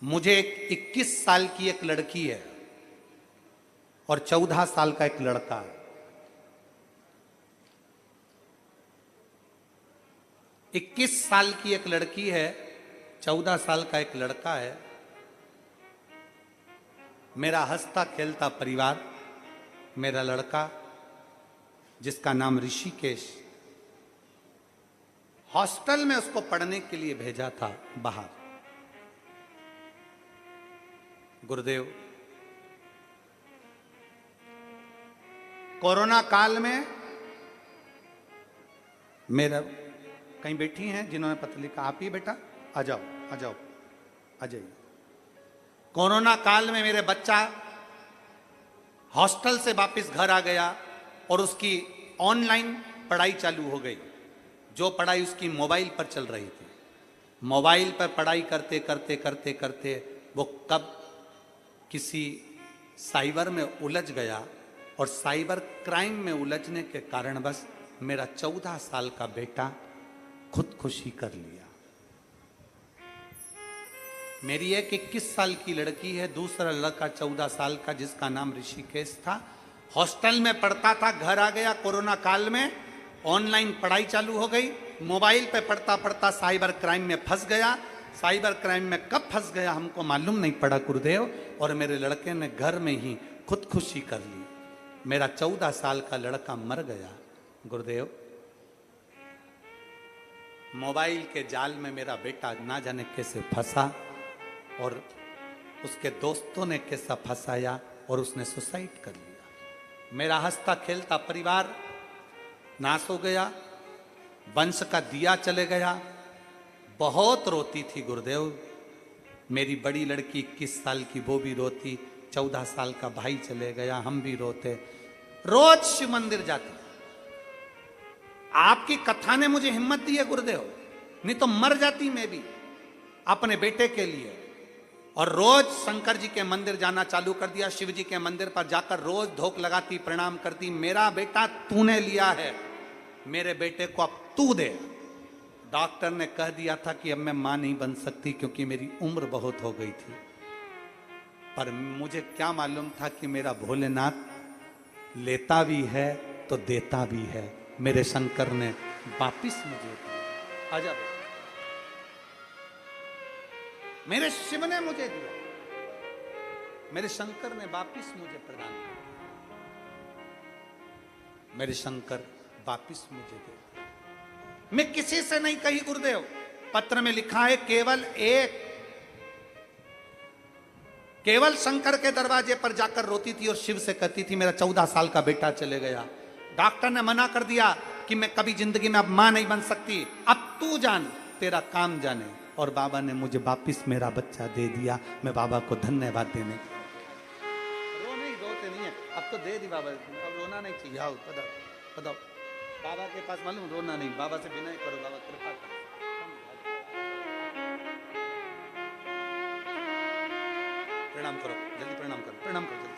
मुझे 21 साल की एक लड़की है और 14 साल का एक लड़का है। 21 साल की एक लड़की है, 14 साल का एक लड़का है। मेरा हंसता खेलता परिवार, मेरा लड़का जिसका नाम ऋषिकेश, हॉस्टल में उसको पढ़ने के लिए भेजा था बाहर। गुरुदेव, कोरोना काल में मेरा कहीं बैठी हैं जिन्होंने पत्र लिखा, आप ही बेटा आ जाओ आ जाओ आ जाइए। कोरोना काल में मेरे बच्चा हॉस्टल से वापस घर आ गया और उसकी ऑनलाइन पढ़ाई चालू हो गई। जो पढ़ाई उसकी मोबाइल पर चल रही थी, मोबाइल पर पढ़ाई करते करते करते करते वो कब किसी साइबर में उलझ गया और साइबर क्राइम में उलझने के कारण बस मेरा 14 साल का बेटा खुदकुशी कर लिया। मेरी एक 21 साल की लड़की है, दूसरा लड़का 14 साल का जिसका नाम ऋषिकेश था। हॉस्टल में पढ़ता था, घर आ गया कोरोना काल में, ऑनलाइन पढ़ाई चालू हो गई, मोबाइल पे पढ़ता पढ़ता साइबर क्राइम में फंस गया। साइबर क्राइम में कब फंस गया हमको मालूम नहीं पड़ा गुरुदेव, और मेरे लड़के ने घर में ही खुदकुशी कर ली। मेरा 14 साल का लड़का मर गया गुरुदेव। मोबाइल के जाल में मेरा बेटा ना जाने कैसे फंसा और उसके दोस्तों ने कैसा फंसाया और उसने सुसाइड कर लिया। मेरा हंसता खेलता परिवार नाश हो गया, वंश का दिया चले गया। बहुत रोती थी गुरुदेव। मेरी बड़ी लड़की 21 साल की, वो भी रोती, 14 साल का भाई चले गया, हम भी रोते। रोज शिव मंदिर जाते। आपकी कथा ने मुझे हिम्मत दी है गुरुदेव, नहीं तो मर जाती मैं भी अपने बेटे के लिए। और रोज शंकर जी के मंदिर जाना चालू कर दिया, शिव जी के मंदिर पर जाकर रोज धोख लगाती, प्रणाम करती। मेरा बेटा तूने लिया है, मेरे बेटे को अब तू दे। डॉक्टर ने कह दिया था कि अब मैं मां नहीं बन सकती क्योंकि मेरी उम्र बहुत हो गई थी, पर मुझे क्या मालूम था कि मेरा भोलेनाथ लेता भी है तो देता भी है। मेरे शंकर ने वापिस मुझे दिया। आजा, मेरे शिव ने मुझे दिया, मेरे शंकर ने वापिस मुझे प्रदान किया। मेरे शंकर वापिस मुझे दे। मैं किसी से नहीं कही गुरुदेव, पत्र में लिखा है केवल शंकर के दरवाजे पर जाकर रोती थी और शिव से कहती थी मेरा 14 साल का बेटा चले गया। डॉक्टर ने मना कर दिया कि मैं कभी जिंदगी में अब मां नहीं बन सकती, अब तू जान, तेरा काम जाने। और बाबा ने मुझे वापिस मेरा बच्चा दे दिया। मैं बाबा को धन्यवाद देने। रोते नहीं है, अब तो दे दी बाबा, अब रोना नहीं चाहिए। आओ बताओ बाबा के पास, मालूम रोना नहीं, बाबा से विनय करो, बाबा कृपा करो। प्रणाम करो, जल्दी प्रणाम करो, प्रणाम करो जल्दी।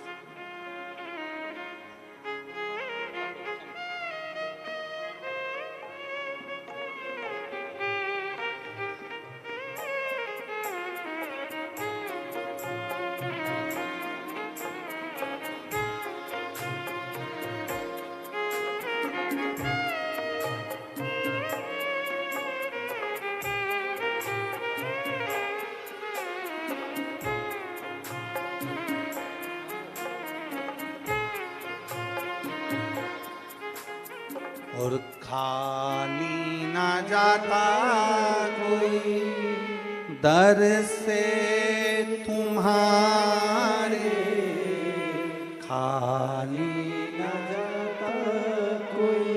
और खाली ना जाता कोई दर से तुम्हारे, खाली ना जाता कोई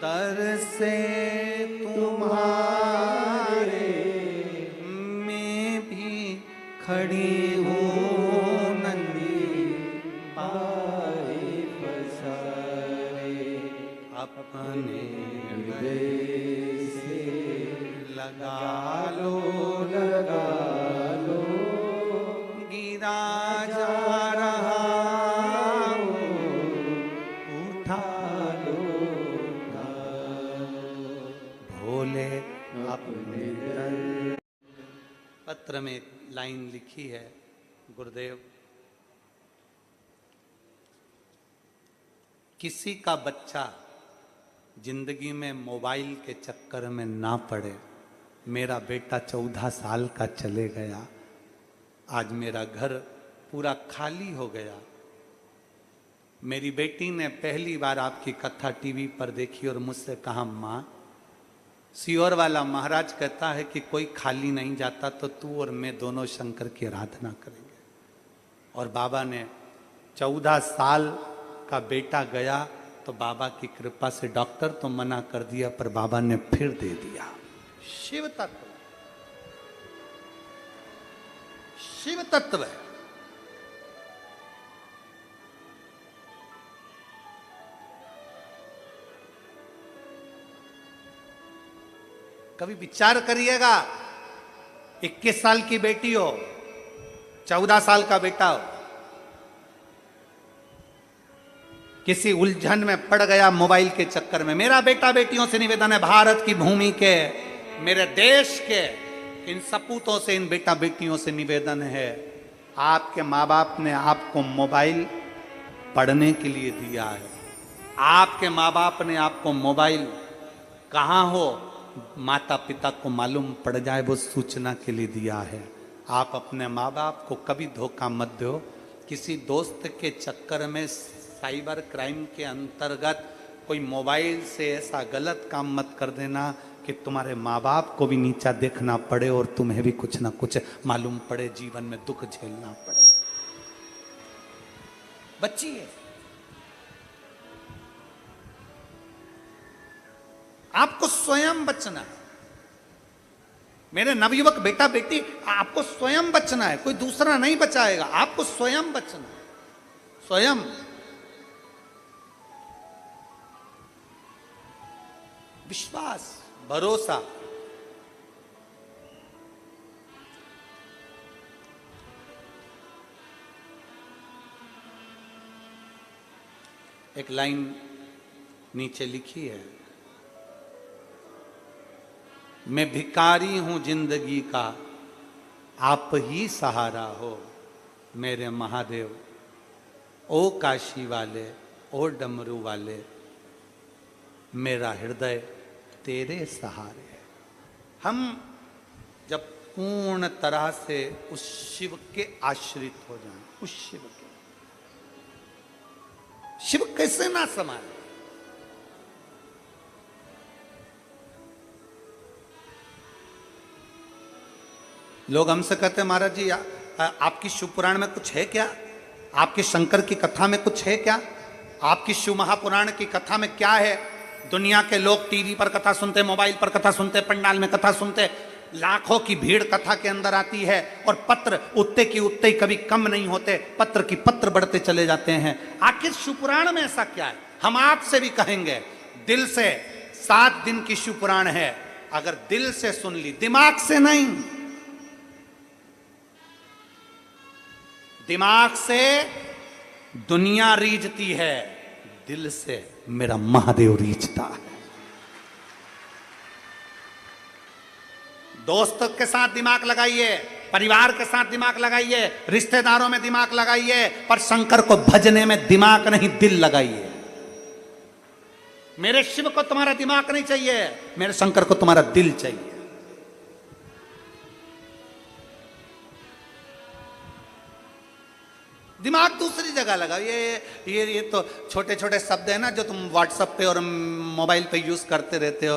दर से तुम्हारे। मैं भी खड़ी हूँ नंदी पाए पसारे, अपने हृदय से लगा लो गिरा जा रहा हूँ, उठा लो भोले अपने दर। पत्र में एक लाइन लिखी है, गुरुदेव, किसी का बच्चा जिंदगी में मोबाइल के चक्कर में ना पड़े। मेरा बेटा 14 साल का चले गया, आज मेरा घर पूरा खाली हो गया। मेरी बेटी ने पहली बार आपकी कथा टीवी पर देखी और मुझसे कहा, माँ, सियोर वाला महाराज कहता है कि कोई खाली नहीं जाता, तो तू और मैं दोनों शंकर की आराधना करेंगे। और बाबा ने 14 साल का बेटा गया तो बाबा की कृपा से डॉक्टर तो मना कर दिया, पर बाबा ने फिर दे दिया। शिव तत्व, शिव तत्व है। कभी विचार करिएगा, 21 साल की बेटी हो, 14 साल का बेटा हो, किसी उलझन में पड़ गया मोबाइल के चक्कर में। मेरा बेटा बेटियों से निवेदन है, भारत की भूमि के, मेरे देश के इन सपूतों से, इन बेटा बेटियों से निवेदन है, आपके माँ बाप ने आपको मोबाइल पढ़ने के लिए दिया है। आपके माँ बाप ने आपको मोबाइल, कहाँ हो माता पिता को मालूम पड़ जाए, वो सूचना के लिए दिया है। आप अपने माँ बाप को कभी धोखा मत दो। किसी दोस्त के चक्कर में साइबर क्राइम के अंतर्गत कोई मोबाइल से ऐसा गलत काम मत कर देना कि तुम्हारे माँ बाप को भी नीचा देखना पड़े और तुम्हें भी कुछ ना कुछ मालूम पड़े, जीवन में दुख झेलना पड़े। बच्ची है, आपको स्वयं बचना है। मेरे नवयुवक बेटा बेटी, आपको स्वयं बचना है, कोई दूसरा नहीं बचाएगा, आपको स्वयं बचना है। स्वयं विश्वास, भरोसा। एक लाइन नीचे लिखी है, मैं भिखारी हूं जिंदगी का, आप ही सहारा हो मेरे महादेव। ओ काशी वाले, ओ डमरू वाले, मेरा हृदय तेरे सहारे है। हम जब पूर्ण तरह से उस शिव के आश्रित हो जाएं, उस शिव के, शिव कैसे ना समाये। लोग हमसे कहते हैं, महाराज जी आपकी शिव पुराण में कुछ है क्या? आपकी शंकर की कथा में कुछ है क्या? आपकी शिव महापुराण की कथा में क्या है? दुनिया के लोग टीवी पर कथा सुनते, मोबाइल पर कथा सुनते, पंडाल में कथा सुनते, लाखों की भीड़ कथा के अंदर आती है और पत्र उत्ते की उत्ते ही कभी कम नहीं होते, पत्र की पत्र बढ़ते चले जाते हैं। आखिर शिव पुराण में ऐसा क्या है? हम आपसे भी कहेंगे दिल से, 7 दिन की शिव पुराण है, अगर दिल से सुन ली, दिमाग से नहीं, दिमाग से दुनिया रीझती है, दिल से मेरा महादेव रीझता है। दोस्तों के साथ दिमाग लगाइए, परिवार के साथ दिमाग लगाइए, रिश्तेदारों में दिमाग लगाइए, पर शंकर को भजने में दिमाग नहीं, दिल लगाइए। मेरे शिव को तुम्हारा दिमाग नहीं चाहिए, मेरे शंकर को तुम्हारा दिल चाहिए। दिमाग दूसरी जगह लगा। ये तो छोटे छोटे शब्द है ना जो तुम व्हाट्सएप पे और मोबाइल पे यूज करते रहते हो।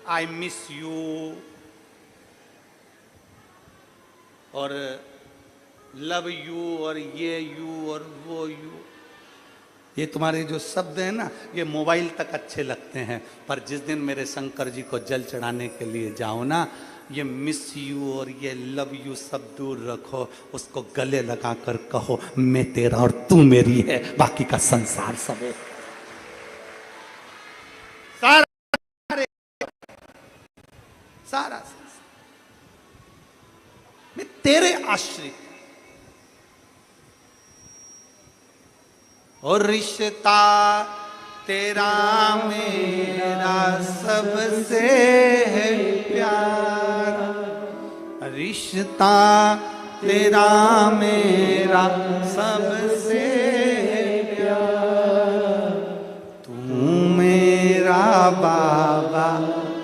आई मिस यू और लव यू और ये यू और वो यू, ये तुम्हारे जो शब्द है ना, ये मोबाइल तक अच्छे लगते हैं, पर जिस दिन मेरे शंकर जी को जल चढ़ाने के लिए जाओ ना, ये मिस यू और ये लव यू सब दूर रखो, उसको गले लगाकर कहो मैं तेरा और तू मेरी है, बाकी का संसार सब है। सारा संसार मैं तेरे आश्रित, और रिश्ता तेरा मेरा सबसे है प्यारा। रिश्ता तेरा मेरा सबसे प्यारा, तू मेरा बाबा,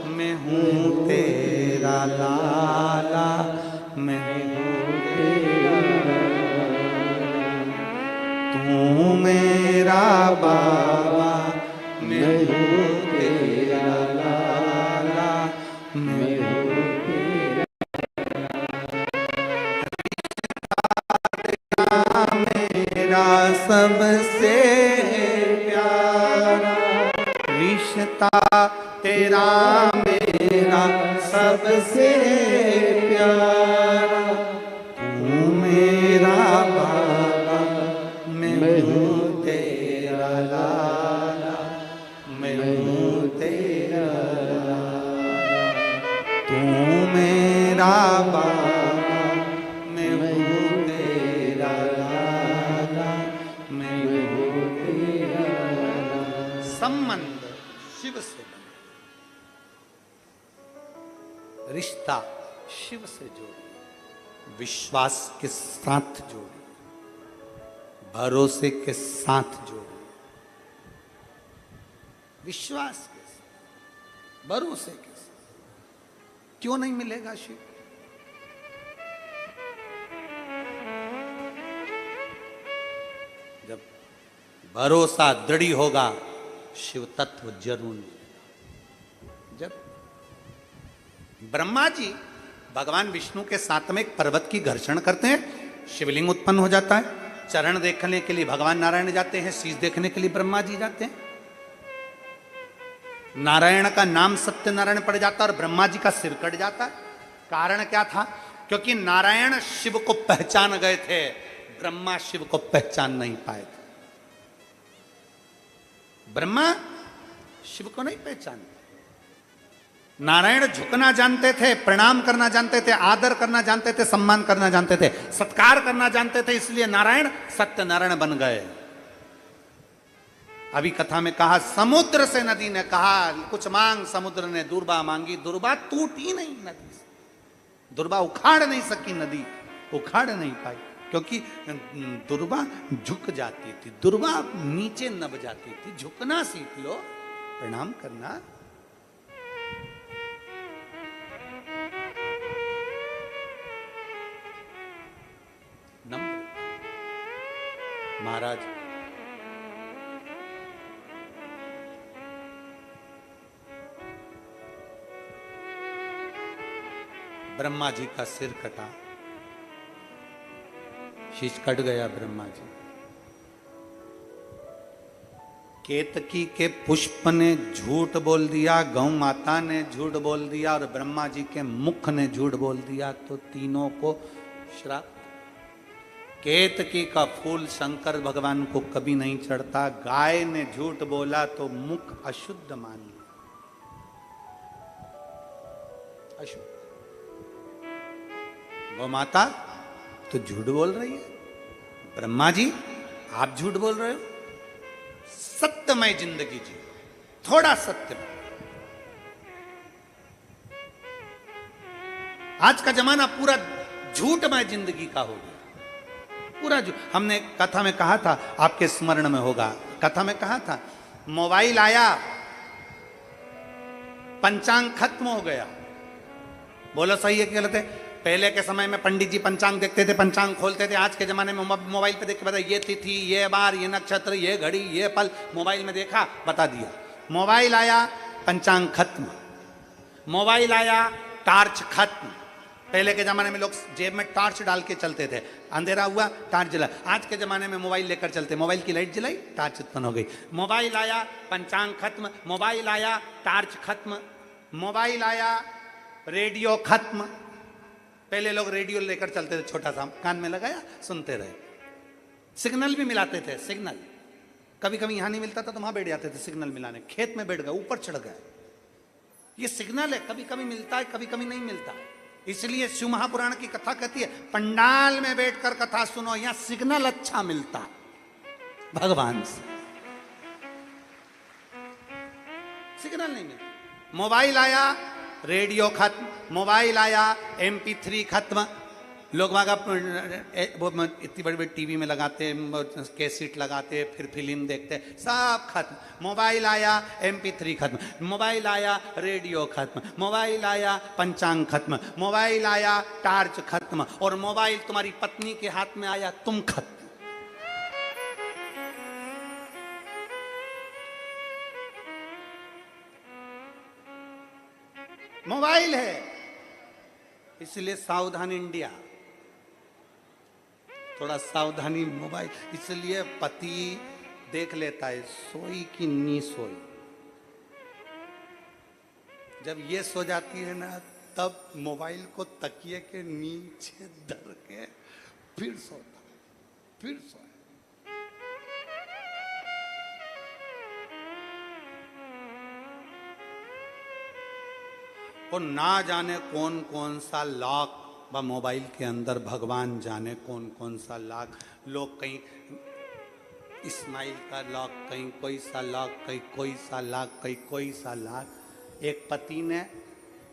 मैं हूँ तेरा लाला, मैं हूँ तेरा, तू मेरा बाबा, मैं हूँ तेरा लाला, मैं हूँ मेरा सबसे प्यारा, रिश्ता तेरा मेरा सबसे प्यारा, तू मेरा बाबा, मैं हूँ तेरा लाला, मैं हूँ तेरा लाला, तू मेरा बाबा, मैं हूँ तेरा लाला, मैं हूँ तेरा लाला। संबंध शिव से बने, रिश्ता शिव से जोड़िए, विश्वास के साथ जोड़िए, भरोसे के साथ जोड़िए, विश्वास के साथ, भरोसे के साथ। क्यों नहीं मिलेगा शिव? जब भरोसा दृढ़ होगा, शिव तत्व जरूर मिलेगा। जब ब्रह्मा जी भगवान विष्णु के साथ में एक पर्वत की घर्षण करते हैं, शिवलिंग उत्पन्न हो जाता है। चरण देखने के लिए भगवान नारायण जाते हैं, शीश देखने के लिए ब्रह्मा जी जाते हैं। नारायण का नाम सत्यनारायण पड़ जाता है और ब्रह्मा जी का सिर कट जाता है। कारण क्या था? क्योंकि नारायण शिव को पहचान गए थे, ब्रह्मा शिव को पहचान नहीं पाए थे। ब्रह्मा शिव को नहीं पहचानते। नारायण झुकना जानते थे, प्रणाम करना जानते थे, आदर करना जानते थे, सम्मान करना जानते थे, सत्कार करना जानते थे, इसलिए नारायण सत्यनारायण बन गए। अभी कथा में कहा, समुद्र से नदी ने कहा कुछ मांग, समुद्र ने दुर्बा मांगी, दुर्बा टूटी नहीं नदी से, दुर्बा उखाड़ नहीं सकी नदी, उखाड़ नहीं पाई, क्योंकि दुर्बा झुक जाती थी, दुर्बा नीचे नब जाती थी। झुकना सीख लो, प्रणाम करना। नम्र महाराज ब्रह्मा जी का सिर कटा, शीश कट गया ब्रह्मा जी। केतकी के पुष्प ने झूठ बोल दिया, गौ माता ने झूठ बोल दिया और ब्रह्मा जी के मुख ने झूठ बोल दिया, तो तीनों को श्राप। केतकी का फूल शंकर भगवान को कभी नहीं चढ़ता। गाय ने झूठ बोला तो मुख अशुद्ध मान लिया, अशुद्ध। गौ माता तो झूठ बोल रही है, ब्रह्मा जी आप झूठ बोल रहे हो। सत्यमय जिंदगी जी, थोड़ा सत्य। आज का जमाना पूरा झूठमय जिंदगी का हो गया, पूरा झूठ। हमने कथा में कहा था, आपके स्मरण में होगा, कथा में कहा था, मोबाइल आया, पंचांग खत्म हो गया। बोलो सही है कि गलत है? पहले के समय में पंडित जी पंचांग देखते थे, पंचांग खोलते थे। आज के जमाने में मोबाइल पे देख के बता, ये तिथि, ये बार, ये नक्षत्र, ये घड़ी, ये पल, मोबाइल में देखा, बता दिया। मोबाइल आया, पंचांग खत्म। मोबाइल आया, टार्च खत्म। पहले के जमाने में लोग जेब में टार्च डाल के चलते थे, अंधेरा हुआ टार्च जला। आज के जमाने में मोबाइल लेकर चलते, मोबाइल की लाइट जलाई, टार्च उत्पन्न हो गई। मोबाइल आया, पंचांग खत्म। मोबाइल आया, टार्च खत्म। मोबाइल आया, रेडियो खत्म। पहले लोग रेडियो लेकर चलते थे, छोटा सा कान में लगाया, सुनते रहे। सिग्नल भी मिलाते थे, सिग्नल कभी कभी यहां नहीं मिलता था तो वहां बैठ जाते थे सिग्नल मिलाने। खेत में बैठ गए, ऊपर चढ़ गए, ये सिग्नल है, कभी कभी मिलता है, कभी कभी नहीं मिलता। इसलिए शिव महापुराण की कथा कहती है, पंडाल में बैठकर कथा सुनो, यहां सिग्नल अच्छा मिलता है भगवान से, सिग्नल नहीं मिलता। मोबाइल आया, रेडियो खत्म, मोबाइल आया, MP3 खत्म। लोग वहाँ वो इतनी बड़ी बड़ी टीवी में लगाते, कैसेट लगाते, फिर फिल्म देखते, सब खत्म। मोबाइल आया, MP3 खत्म, मोबाइल आया, रेडियो खत्म, मोबाइल आया, पंचांग खत्म, मोबाइल आया, टार्च खत्म, और मोबाइल तुम्हारी पत्नी के हाथ में आया, तुम खत्म। मोबाइल है, इसलिए सावधान इंडिया, थोड़ा सावधानी मोबाइल। इसलिए पति देख लेता है सोई कि नी सोई। जब ये सो जाती है ना, तब मोबाइल को तकिए के नीचे धर के फिर सोता, फिर सोए। और ना जाने कौन कौन सा लॉक व मोबाइल के अंदर, भगवान जाने कौन कौन सा लॉक। लोग कहीं इस्माइल का लॉक, कहीं कोई सा लॉक, कहीं कोई सा लॉक, कहीं कोई सा लॉक। एक पति ने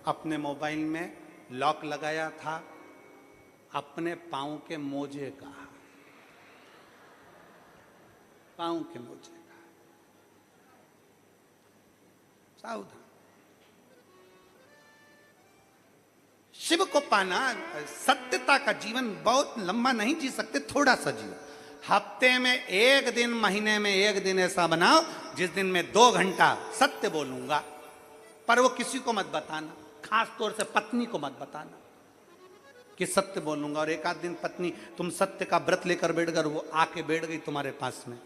अपने मोबाइल में लॉक लगाया था अपने पाँव के मोजे का, पाँव के मोजे का। सावधान। शिव को पाना, सत्यता का जीवन बहुत लंबा नहीं जी सकते, थोड़ा सा जियो। हफ्ते में एक दिन, महीने में एक दिन ऐसा बनाओ जिस दिन में 2 घंटा सत्य बोलूंगा, पर वो किसी को मत बताना, खास तौर से पत्नी को मत बताना कि सत्य बोलूंगा। और एक आध दिन पत्नी तुम सत्य का व्रत लेकर बैठ कर, वो आके बैठ गई तुम्हारे पास में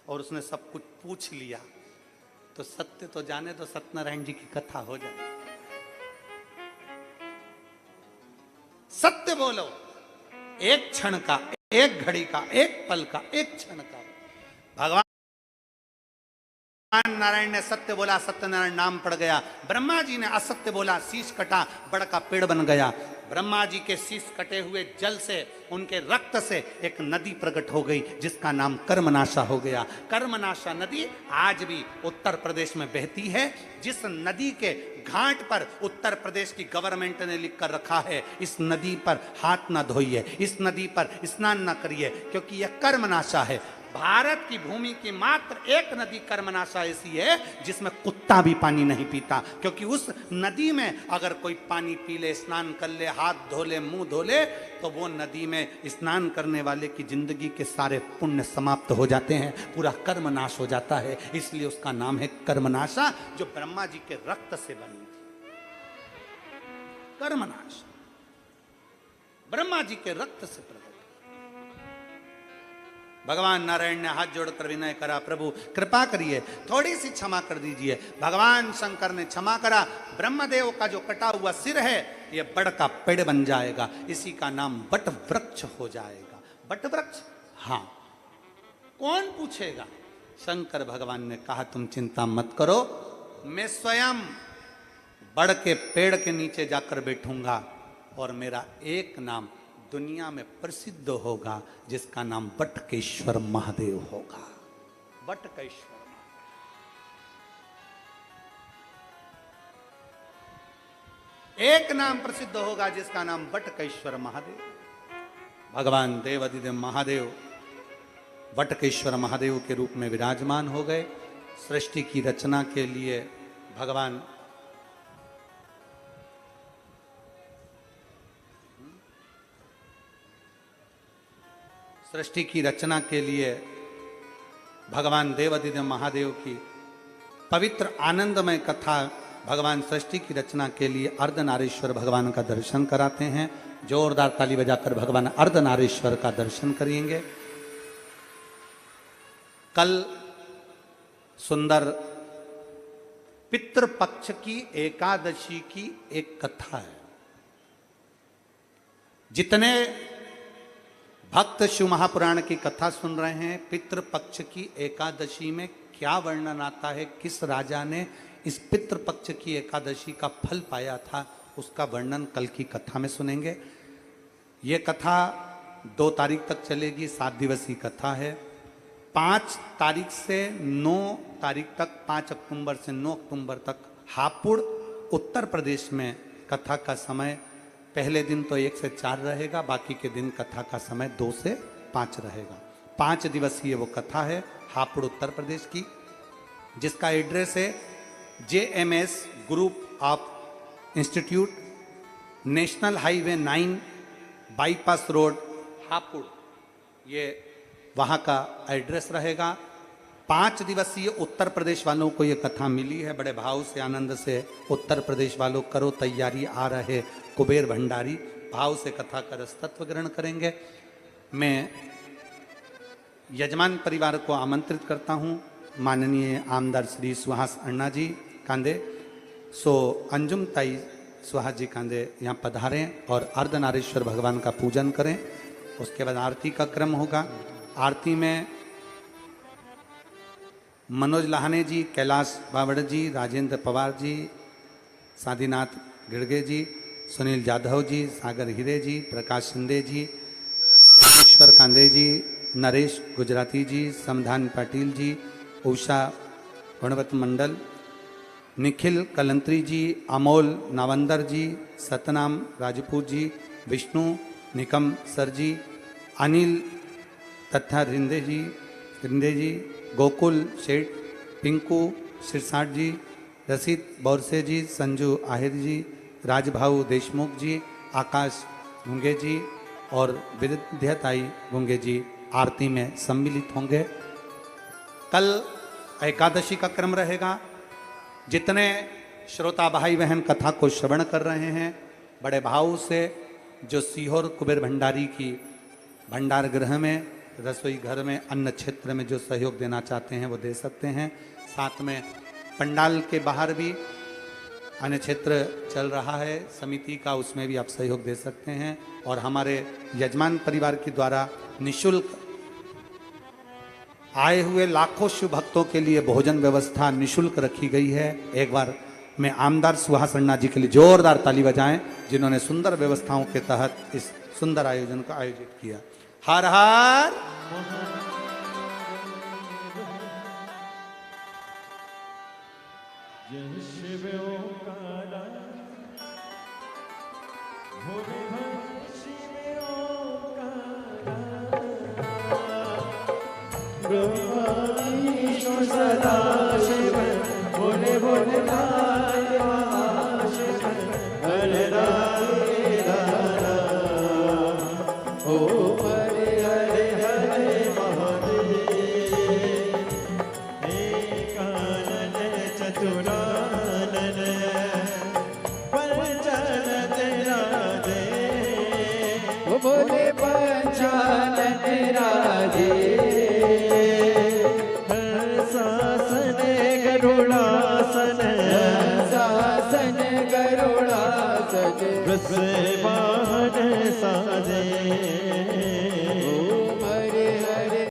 और उसने सब कुछ पूछ लिया, तो सत्य तो जाने तो सत्यनारायण जी की कथा हो जाए। सत्य बोलो, एक क्षण का, एक घड़ी का, एक पल का, एक क्षण का। भगवान नारायण ने सत्य बोला, सत्यनारायण नाम पड़ गया। ब्रह्मा जी ने असत्य बोला, शीश कटा, बड़ का पेड़ बन गया। ब्रह्मा जी के शीश कटे हुए जल से, उनके रक्त से एक नदी प्रकट हो गई जिसका नाम कर्मनाशा हो गया। कर्मनाशा नदी आज भी उत्तर प्रदेश में बहती है। जिस नदी के घाट पर उत्तर प्रदेश की गवर्नमेंट ने लिख कर रखा है, इस नदी पर हाथ ना धोइए, इस नदी पर स्नान ना करिए, क्योंकि यह कर्मनाशा है। भारत की भूमि की मात्र एक नदी कर्मनाशा ऐसी है जिसमें कुत्ता भी पानी नहीं पीता, क्योंकि उस नदी में अगर कोई पानी पी ले, स्नान कर ले, हाथ धो ले, मुंह धो ले, तो वो नदी में स्नान करने वाले की जिंदगी के सारे पुण्य समाप्त हो जाते हैं, पूरा कर्मनाश हो जाता है। इसलिए उसका नाम है कर्मनाशा, जो ब्रह्मा जी के रक्त से बनी थी। कर्मनाश ब्रह्मा जी के रक्त से प्रकट। भगवान नारायण ने हाथ जोड़कर विनय करा, प्रभु कृपा करिए, थोड़ी सी क्षमा कर दीजिए। भगवान शंकर ने क्षमा करा। ब्रह्मदेव का जो कटा हुआ सिर है, ये बड़ का पेड़ बन जाएगा, इसी का नाम बट वृक्ष हो जाएगा। बट वृक्ष, हाँ, कौन पूछेगा? शंकर भगवान ने कहा तुम चिंता मत करो, मैं स्वयं बड़ के पेड़ के नीचे जाकर बैठूंगा और मेरा एक नाम दुनिया में प्रसिद्ध होगा, जिसका नाम बटकेश्वर महादेव होगा। बटकेश्वर, एक नाम प्रसिद्ध होगा जिसका नाम बटकेश्वर महादेव। भगवान देवाधिदेव महादेव बटकेश्वर महादेव के रूप में विराजमान हो गए। सृष्टि की रचना के लिए भगवान सृष्टि की रचना के लिए भगवान देवाधिदेव महादेव की पवित्र आनंदमय कथा, भगवान सृष्टि की रचना के लिए अर्धनारीश्वर भगवान का दर्शन कराते हैं। जोरदार ताली बजाकर भगवान अर्धनारीश्वर का दर्शन करेंगे। कल सुंदर पितृपक्ष की एकादशी की एक कथा है। जितने भक्त शिव महापुराण की कथा सुन रहे हैं, पितृपक्ष की एकादशी में क्या वर्णन आता है, किस राजा ने इस पितृपक्ष की एकादशी का फल पाया था, उसका वर्णन कल की कथा में सुनेंगे। ये कथा 2 तारीख तक चलेगी, 7 दिवसीय कथा है। 5 तारीख से 9 तारीख तक, 5 अक्टूबर से 9 अक्टूबर तक हापुड़ उत्तर प्रदेश में कथा का समय पहले दिन तो 1 से 4 रहेगा, बाकी के दिन कथा का समय 2 से 5 रहेगा। 5 दिवसीय वो कथा है हापुड़ उत्तर प्रदेश की, जिसका एड्रेस है JMS group of institute, national highway 9, bypass road, Hapur, ये वहाँ का एड्रेस रहेगा। 5 दिवसीय उत्तर प्रदेश वालों को ये कथा मिली है, बड़े भाव से आनंद से उत्तर प्रदेश वालों करो तैयारी, आ रहे कुबेर भंडारी, भाव से कथा का रसतत्व ग्रहण करेंगे। मैं यजमान परिवार को आमंत्रित करता हूँ, माननीय आमदार श्री सुहास अन्ना जी कांदे, सो अंजुम ताई सुहास जी कांदे यहाँ पधारें और अर्धनारीश्वर भगवान का पूजन करें। उसके बाद आरती का क्रम होगा। आरती में मनोज लाहने जी, कैलाश बावड़ जी, राजेंद्र पवार जी, साधीनाथ गिड़गे जी, सुनील जाधव जी, सागर हीरे जी, प्रकाश शिंदे जी, ज्ञानेश्वर कांदे जी, नरेश गुजराती जी, समधान पाटिल जी, उषा गुणवत मंडल, निखिल कलंत्री जी, अमोल नावंदर जी, सतनाम राजपूत जी, विष्णु निकम सर जी, अनिल तथा रिंदे जी, गोकुल शेठ, पिंकू सिरसाट जी, रसित बोरसे जी, संजू आहिर जी, राजभाऊ देशमुख जी, आकाश गुंगे जी और विद्याताई गुंगे जी आरती में सम्मिलित होंगे। कल एकादशी का क्रम रहेगा। जितने श्रोता भाई बहन कथा को श्रवण कर रहे हैं, बड़े भाव से जो सीहोर कुबेर भंडारी की भंडार गृह में, रसोई घर में, अन्न क्षेत्र में जो सहयोग देना चाहते हैं वो दे सकते हैं। साथ में पंडाल के बाहर भी अन्न क्षेत्र चल रहा है समिति का, उसमें भी आप सहयोग दे सकते हैं। और हमारे यजमान परिवार के द्वारा निःशुल्क आए हुए लाखों शिव भक्तों के लिए भोजन व्यवस्था निःशुल्क रखी गई है। एक बार मैं आमदार सुहास अन्ना जी के लिए जोरदार ताली बजाएं, जिन्होंने सुंदर व्यवस्थाओं के तहत इस सुंदर आयोजन को आयोजित किया। हर हर सदा शिव भोले भोले हरे ओ हरे हरे हरे महादेव एकानन चतुरानन पंचानन राधे ओ भोले पंचानन राधे